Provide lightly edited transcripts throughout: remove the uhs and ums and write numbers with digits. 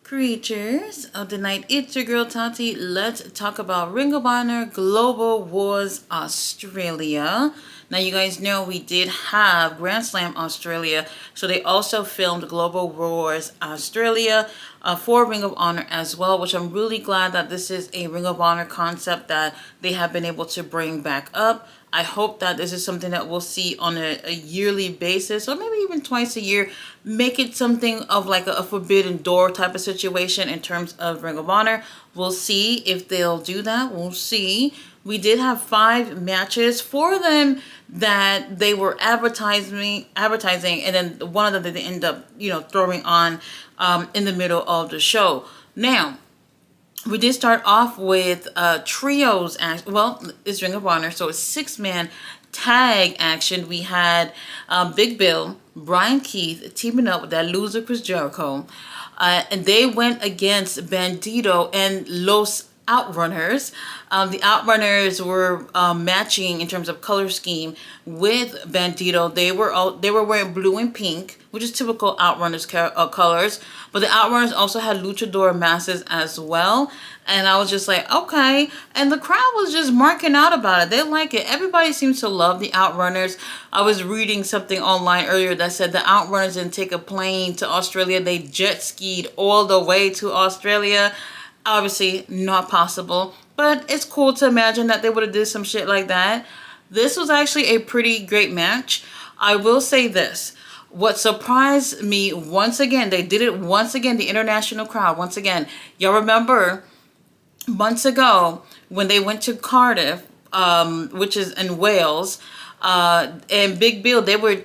Creatures of the night, it's your girl Tati. Let's talk about Ring of Honor Global Wars Australia. Now, you guys know we did have Grand Slam Australia, so they also filmed Global Wars Australia for Ring of Honor as well, which I'm really glad that this is a Ring of Honor concept that they have been able to bring back up. I hope that this is something that we'll see on a yearly basis, or maybe even twice a year. Make it something of like a forbidden door type of situation in terms of Ring of Honor. We'll see if they'll do that. We'll see. We did have 5 matches, 4 of them that they were advertising, and then one of them they end up, throwing on in the middle of the show. Now, we did start off with trios. Well, it's Ring of Honor, so it's 6-man tag action. We had Big Bill, Brian Keith teaming up with that loser Chris Jericho, and they went against Bandito and Los Outrunners. The Outrunners were matching in terms of color scheme with Bandito. They were wearing blue and pink, which is typical Outrunners colors. But the Outrunners also had luchador masks as well. And I was just like, okay. And the crowd was just marking out about it. They like it. Everybody seems to love the Outrunners. I was reading something online earlier that said the Outrunners didn't take a plane to Australia. They jet skied all the way to Australia. Obviously not possible, but it's cool to imagine that they would have did some shit like that. This was actually a pretty great match. I will say this. What surprised me once again, they did it once again, the international crowd, once again. Y'all remember months ago when they went to Cardiff, which is in Wales, and Big Bill, they were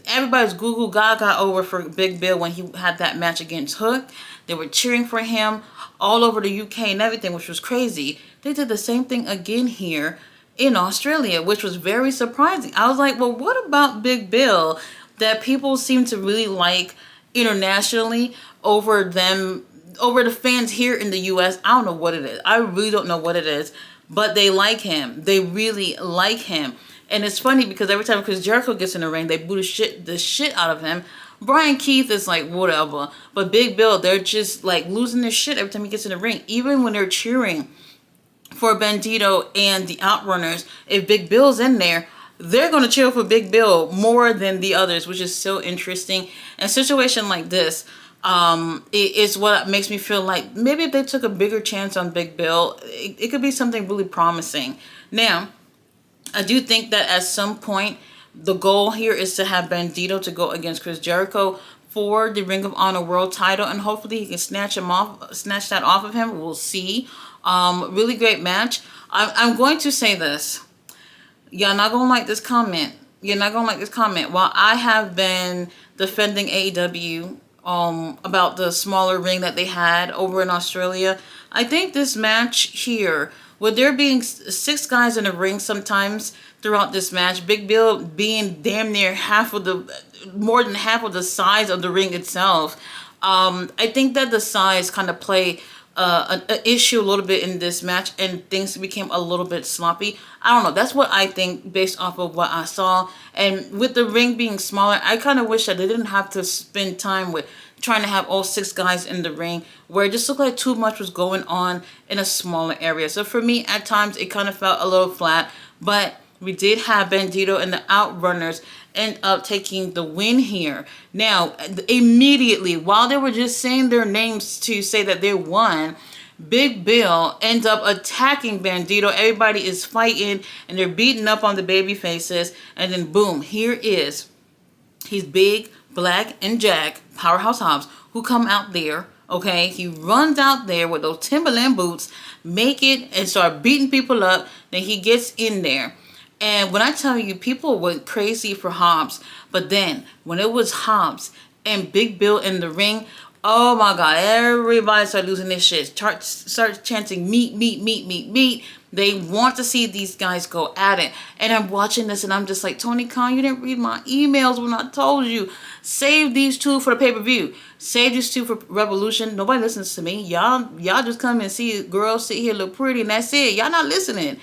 everybody's goo goo gaga over for Big Bill when he had that match against Hook. They were cheering for him all over the UK and everything, which was crazy. They did the same thing again here in Australia, which was very surprising. I was like, well, what about Big Bill that people seem to really like internationally over the fans here in the US? I don't know what it is. I really don't know what it is, but they like him. They really like him. And it's funny because every time Chris Jericho gets in the ring, they boo the shit out of him. Brian Keith is like, whatever. But Big Bill, they're just like losing their shit every time he gets in the ring. Even when they're cheering for Bandito and the Outrunners, if Big Bill's in there, they're going to cheer for Big Bill more than the others, which is so interesting. And a situation like this is what makes me feel like maybe if they took a bigger chance on Big Bill, it could be something really promising. Now, I do think that at some point, the goal here is to have Bandito to go against Chris Jericho for the Ring of Honor World title, and hopefully he can snatch that off of him. We'll see. Really great match. I'm going to say this. Y'all not gonna like this comment. You're not gonna like this comment. While I have been defending AEW about the smaller ring that they had over in Australia, I think this match here, with there being 6 guys in the ring sometimes throughout this match, Big Bill being damn near more than half of the size of the ring itself, I think that the size kind of play an issue a little bit in this match, and things became a little bit sloppy. I don't know. That's what I think based off of what I saw. And with the ring being smaller, I kind of wish that they didn't have to spend time with trying to have all 6 guys in the ring, where it just looked like too much was going on in a smaller area. So for me, at times, it kind of felt a little flat. But we did have Bandito and the Outrunners end up taking the win here. Now, immediately, while they were just saying their names to say that they won, Big Bill ends up attacking Bandito. Everybody is fighting, and they're beating up on the baby faces. And then, boom, here is he's big, black, and Jack, Powerhouse Hobbs, who come out there. Okay, he runs out there with those Timberland boots, make it, and start beating people up. Then he gets in there. And when I tell you, people went crazy for Hobbs. But then, when it was Hobbs and Big Bill in the ring, oh my God, everybody started losing their shit. Start chanting, meat, meat, meat, meat, meat. They want to see these guys go at it. And I'm watching this and I'm just like, Tony Khan, you didn't read my emails when I told you. Save these 2 for the pay-per-view. Save these 2 for Revolution. Nobody listens to me. Y'all just come and see girls sit here look pretty and that's it. Y'all not listening.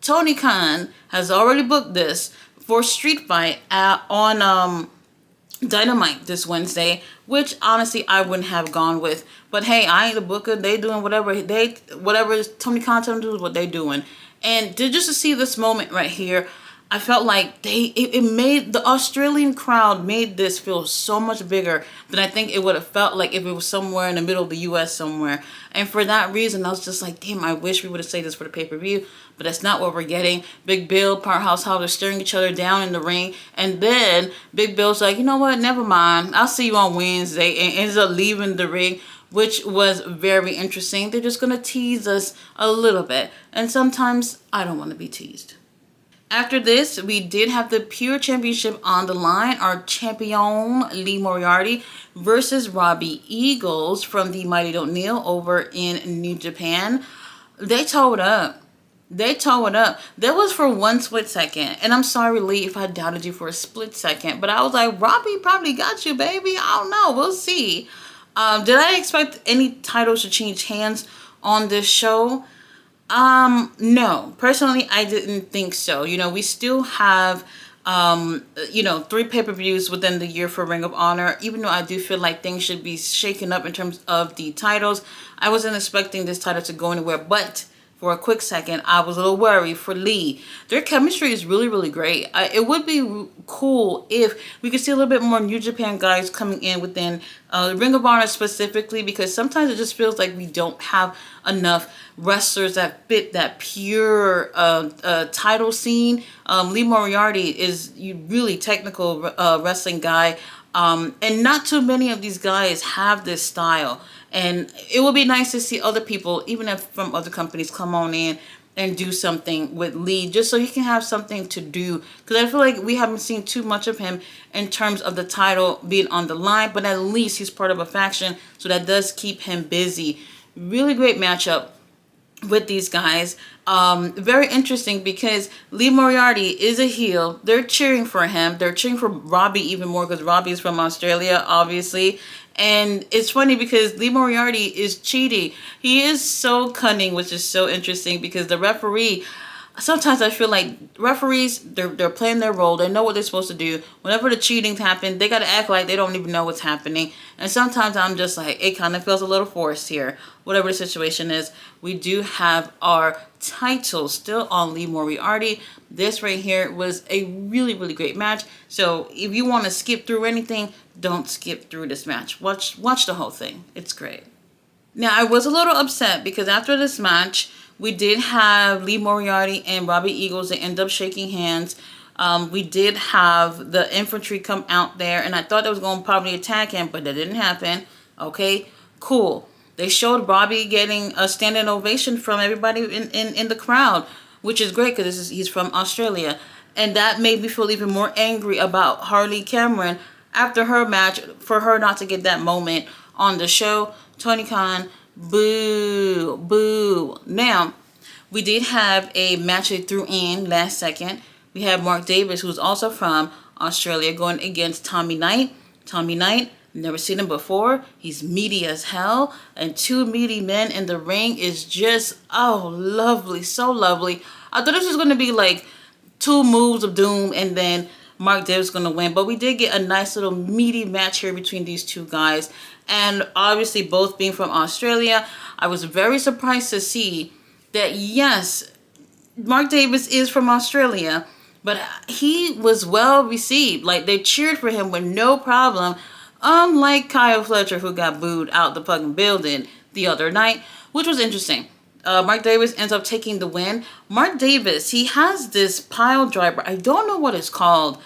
Tony Khan has already booked this for Street Fight on Dynamite this Wednesday, which honestly I wouldn't have gone with. But hey, I ain't the booker. They doing whatever Tony Khan tells them to do is what they doing. And just to see this moment right here, I felt like it made the Australian crowd made this feel so much bigger than I think it would have felt like if it was somewhere in the middle of the U.S. somewhere. And for that reason, I was just like, damn, I wish we would have saved this for the pay-per-view, but that's not what we're getting. Big Bill, Powerhouse Hobbs are staring each other down in the ring, and then Big Bill's like, you know what, never mind, I'll see you on Wednesday, and ends up leaving the ring, which was very interesting. They're just going to tease us a little bit, and sometimes I don't want to be teased. After this, we did have the Pure Championship on the line. Our champion, Lee Moriarty, versus Robbie Eagles from the Mighty Don't Kneel over in New Japan. They tore it up. They tore it up. That was for one split second. And I'm sorry, Lee, if I doubted you for a split second. But I was like, Robbie probably got you, baby. I don't know. We'll see. Did I expect any titles to change hands on this show? No. Personally, I didn't think so. You know, we still have, 3 pay-per-views within the year for Ring of Honor, even though I do feel like things should be shaken up in terms of the titles. I wasn't expecting this title to go anywhere, but for a quick second, I was a little worried for Lee. Their chemistry is really, really great. It would be cool if we could see a little bit more New Japan guys coming in within Ring of Honor specifically, because sometimes it just feels like we don't have enough wrestlers that fit that pure title scene. Lee Moriarty is a really technical wrestling guy, and not too many of these guys have this style. And it would be nice to see other people, even if from other companies, come on in and do something with Lee, just so he can have something to do. Because I feel like we haven't seen too much of him in terms of the title being on the line, but at least he's part of a faction, so that does keep him busy. Really great matchup with these guys. Very interesting because Lee Moriarty is a heel. They're cheering for him. They're cheering for Robbie even more because Robbie is from Australia, obviously. And it's funny because Lee Moriarty is cheating. He is so cunning, which is so interesting because the referee, sometimes I feel like referees, they're playing their role. They know what they're supposed to do. Whenever the cheating happens, they got to act like they don't even know what's happening. And sometimes I'm just like, it kind of feels a little forced here. Whatever the situation is, we do have our title still on Lee Moriarty. This right here was a really, really great match. So if you want to skip through anything, don't skip through this match. Watch the whole thing. It's great. Now, I was a little upset because after this match, we did have Lee Moriarty and Robbie Eagles. They end up shaking hands. We did have the infantry come out there, and I thought they was going to probably attack him, but that didn't happen. Okay, cool. They showed Robbie getting a standing ovation from everybody in the crowd, which is great because he's from Australia. And that made me feel even more angry about Harley Cameron after her match, for her not to get that moment on the show. Tony Khan, boo, boo. Now, we did have a match they threw in last second. We have Mark Davis, who's also from Australia, going against Tommy Knight. Tommy Knight, never seen him before. He's meaty as hell. And 2 meaty men in the ring is just, oh, lovely. So lovely. I thought this was going to be like 2 moves of doom and then Mark Davis is going to win. But we did get a nice little meaty match here between these 2 guys. And obviously both being from Australia, I was very surprised to see that, yes, Mark Davis is from Australia, but he was well received. Like, they cheered for him with no problem, unlike Kyle Fletcher, who got booed out the fucking building the other night, which was interesting. Mark Davis ends up taking the win. Mark Davis, he has this pile driver. I don't know what it's called.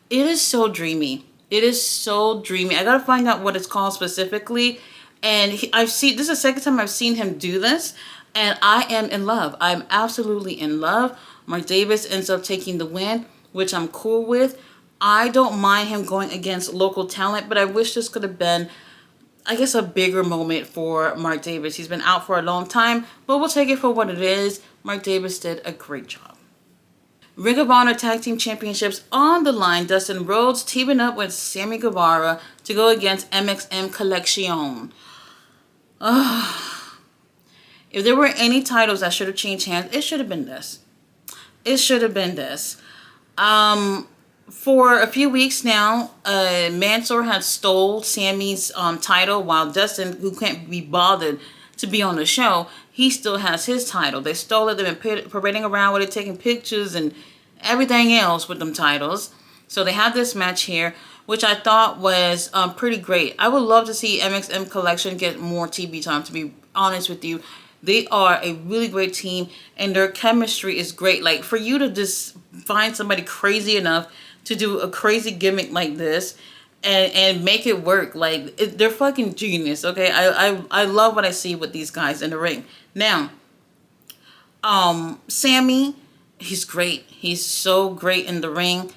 It is so dreamy. It is so dreamy. I gotta find out what it's called specifically. And this is the second time I've seen him do this, and I am in love. I'm absolutely in love. Mark Davis ends up taking the win, which I'm cool with. I don't mind him going against local talent, but I wish this could have been, I guess, a bigger moment for Mark Davis. He's been out for a long time, but we'll take it for what it is. Mark Davis did a great job. Ring of Honor Tag Team Championships on the line. Dustin Rhodes teaming up with Sammy Guevara to go against MXM Collection. If there were any titles that should have changed hands, it should have been this. It should have been this. For a few weeks now, Mansoor has stole Sammy's title, while Dustin, who can't be bothered to be on the show, he still has his title. They stole it. They've been parading around with it, taking pictures and everything else with them titles. So they have this match here, which I thought was pretty great. I would love to see MXM Collection get more TV time, to be honest with you. They are a really great team, and their chemistry is great. Like, for you to just find somebody crazy enough to do a crazy gimmick like this and make it work, like, they're fucking genius, okay? I love what I see with these guys in the ring. Now, Sammy, he's great. He's so great in the ring.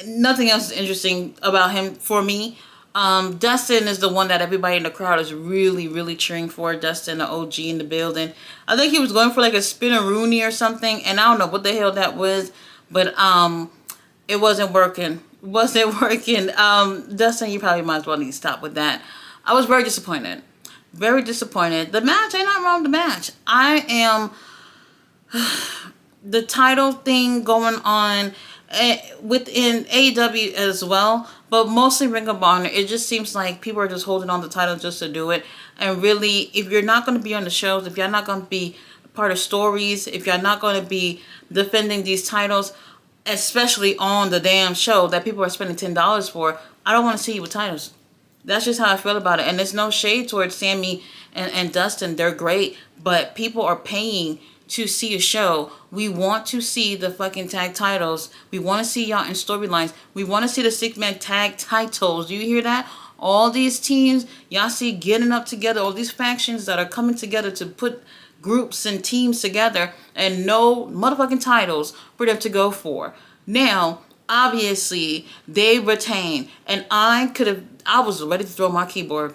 Nothing else is interesting about him for me. Dustin is the one that everybody in the crowd is really, really cheering for. Dustin, the OG in the building. I think he was going for like a spin-a-rooney or something, and I don't know what the hell that was, but it wasn't working. Wasn't working. Dustin, you probably might as well need to stop with that. I was very disappointed. Very disappointed. The match, ain't nothing wrong with the match. I am the title thing going on within AEW as well, but mostly Ring of Honor. It just seems like people are just holding on the title just to do it. And really, if you're not going to be on the shows, if you're not going to be part of stories, if you're not going to be defending these titles, especially on the damn show that people are spending $10 for, I don't want to see you with titles. That's just how I feel about it. And there's no shade towards Sammy and Dustin. They're great, but people are paying to see a show. We want to see the fucking tag titles. We want to see y'all in storylines. We want to see the 6-man tag titles. Do you hear that? All these teams y'all see getting up together, all these factions that are coming together to put groups and teams together, and no motherfucking titles for them to go for. Now, obviously, they retain, and I was ready to throw my keyboard.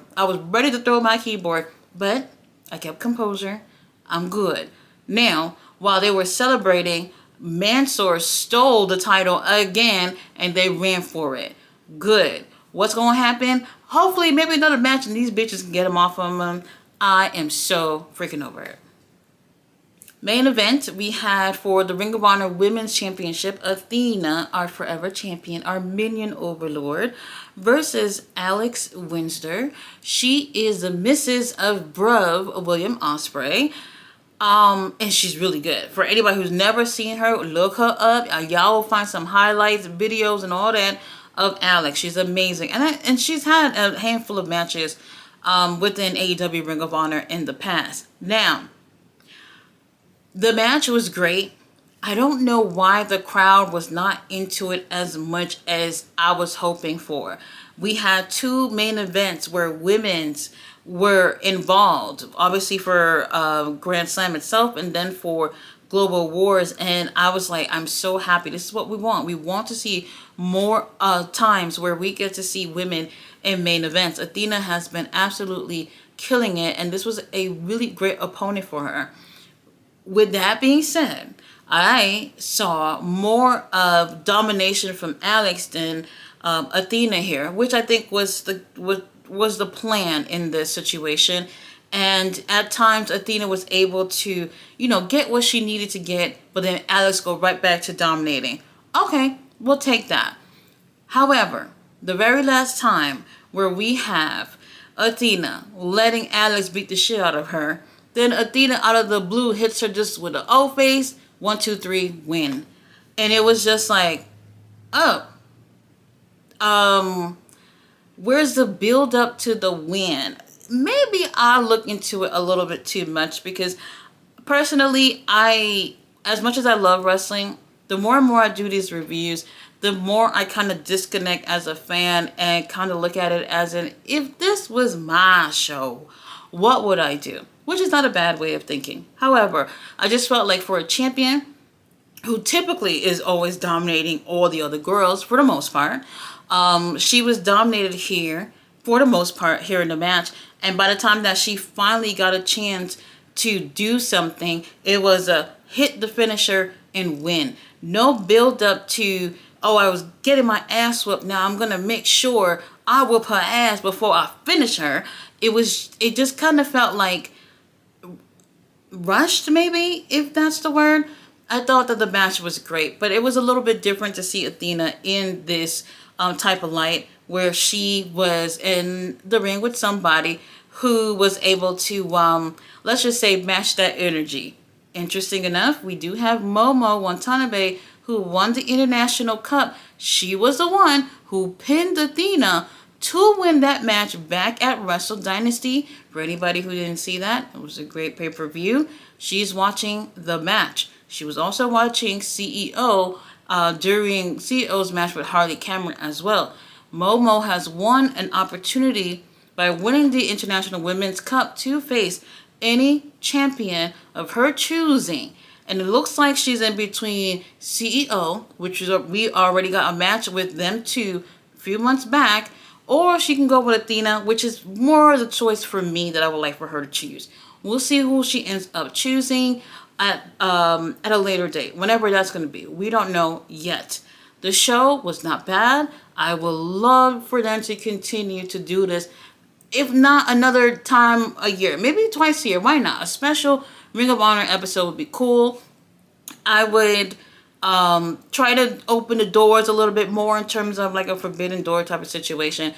But I kept composure. I'm good. Now, while they were celebrating, Mansoor stole the title again, and they ran for it. Good. What's going to happen? Hopefully, maybe another match, and these bitches can get him off of them. I am so freaking over it. Main event we had for the Ring of Honor Women's Championship, Athena, our forever champion, our minion overlord, versus Alex Windsor. She is the Mrs. of Bruv William Ospreay. And she's really good. For anybody who's never seen her, look her up. Y'all will find some highlights, videos, and all that of Alex. She's amazing. And she's had a handful of matches within AEW Ring of Honor in the past. Now, the match was great. I don't know why the crowd was not into it as much as I was hoping for. We had two main events where women's were involved, obviously for Grand Slam itself and then for Global Wars, and I was like, I'm so happy. This is what we want. We want to see more times where we get to see women in main events. Athena has been absolutely killing it, and this was a really great opponent for her. With that being said, I saw more of domination from Alex than Athena here, which I think was the plan in this situation. And at times, Athena was able to, get what she needed to get, but then Alex go right back to dominating. Okay, we'll take that. However, the very last time where we have Athena letting Alex beat the shit out of her, then Athena out of the blue hits her just with an O face, 1, 2, 3, win. And it was just like, oh, where's the build up to the win? Maybe I look into it a little bit too much, because personally, as much as I love wrestling, the more and more I do these reviews, the more I kind of disconnect as a fan and kind of look at it as if this was my show, what would I do? Which is not a bad way of thinking. However, I just felt like for a champion who typically is always dominating all the other girls for the most part, she was dominated here for the most part here in the match. And by the time that she finally got a chance to do something, it was a hit the finisher and win. No build up to, oh, I was getting my ass whooped. Now I'm going to make sure I whoop her ass before I finish her. It just kind of felt like rushed, maybe, if that's the word. I thought that the match was great, but it was a little bit different to see Athena in this type of light where she was in the ring with somebody who was able to, let's just say, match that energy. Interesting enough, we do have Momo Watanabe, who won the International Cup. She was the one who pinned Athena to win that match back at Wrestle Dynasty. For anybody who didn't see that, it was a great pay-per-view. She's watching the match. She was also watching CEO during CEO's match with Harley Cameron as well. Momo has won an opportunity by winning the International Women's Cup to face any champion of her choosing. And it looks like she's in between CEO, which is we already got a match with them two a few months back, or she can go with Athena, which is more the choice for me that I would like for her to choose. We'll see who she ends up choosing at a later date, whenever that's going to be. We don't know yet. The show was not bad. I would love for them to continue to do this, if not another time a year, maybe twice a year. Why not? A special Ring of Honor episode would be cool. I would try to open the doors a little bit more in terms of like a forbidden door type of situation,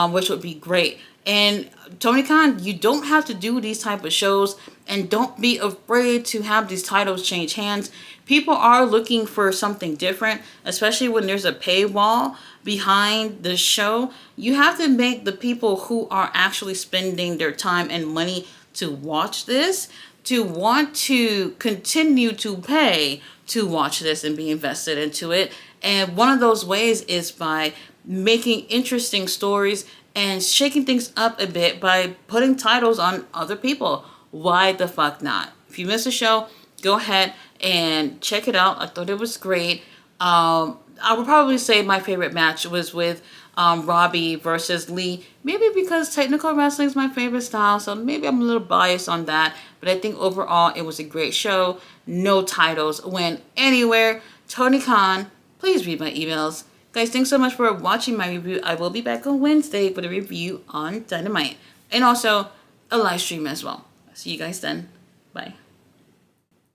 which would be great. And Tony Khan, you don't have to do these type of shows, and don't be afraid to have these titles change hands. People are looking for something different, especially when there's a paywall behind the show. You have to make the people who are actually spending their time and money to watch this to want to continue to pay to watch this and be invested into it. And one of those ways is by making interesting stories and shaking things up a bit by putting titles on other people. Why the fuck not? If you missed the show, go ahead and check it out. I thought it was great. I would probably say my favorite match was with Robbie versus Lee. Maybe because technical wrestling is my favorite style, so maybe I'm a little biased on that. But I think overall it was a great show. No titles went anywhere. Tony Khan, please read my emails. Guys, thanks so much for watching my review. I will be back on Wednesday with a review on Dynamite. And also a live stream as well. See you guys then. Bye.